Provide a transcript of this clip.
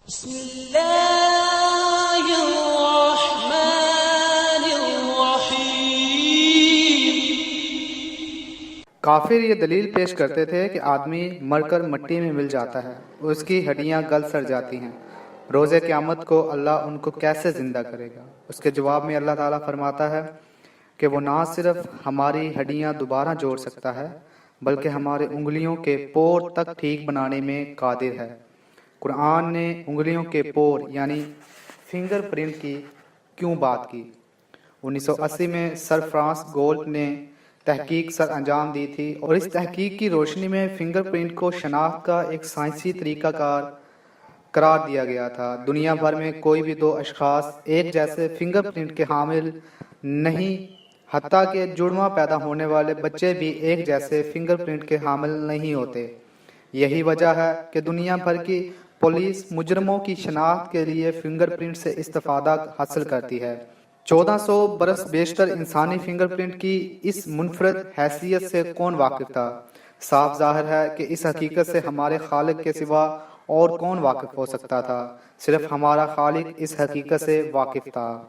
بسم اللہ الرحمن الرحیم۔ کافر یہ دلیل پیش کرتے تھے کہ آدمی مر کر مٹی میں مل جاتا ہے، اس کی ہڈیاں گل سڑ جاتی ہیں، روز قیامت کو اللہ ان کو کیسے زندہ کرے گا؟ اس کے جواب میں اللہ تعالیٰ فرماتا ہے کہ وہ نہ صرف ہماری ہڈیاں دوبارہ جوڑ سکتا ہے بلکہ ہمارے انگلیوں کے پور تک ٹھیک بنانے میں قادر ہے۔ قرآن نے انگلیوں کے پور یعنی فنگر پرنٹ کی کیوں بات کی؟ 1980 میں سر فرانس گولٹ نے تحقیق سر انجام دی تھی اور اس تحقیق کی روشنی میں فنگر پرنٹ کو شناخت کا ایک سائنسی طریقہ کار قرار دیا گیا تھا۔ دنیا بھر میں کوئی بھی دو اشخاص ایک جیسے فنگر پرنٹ کے حامل نہیں، حتیٰ کہ جڑواں پیدا ہونے والے بچے بھی ایک جیسے فنگر پرنٹ کے حامل نہیں ہوتے۔ یہی وجہ ہے کہ دنیا بھر کی پولیس مجرموں کی شناخت کے لیے فنگر پرنٹ سے استفادہ حاصل کرتی ہے۔ 1400 برس بیشتر انسانی فنگر پرنٹ کی اس منفرد حیثیت سے کون واقف تھا؟ صاف ظاہر ہے کہ اس حقیقت سے ہمارے خالق کے سوا اور کون واقف ہو سکتا تھا؟ صرف ہمارا خالق اس حقیقت سے واقف تھا۔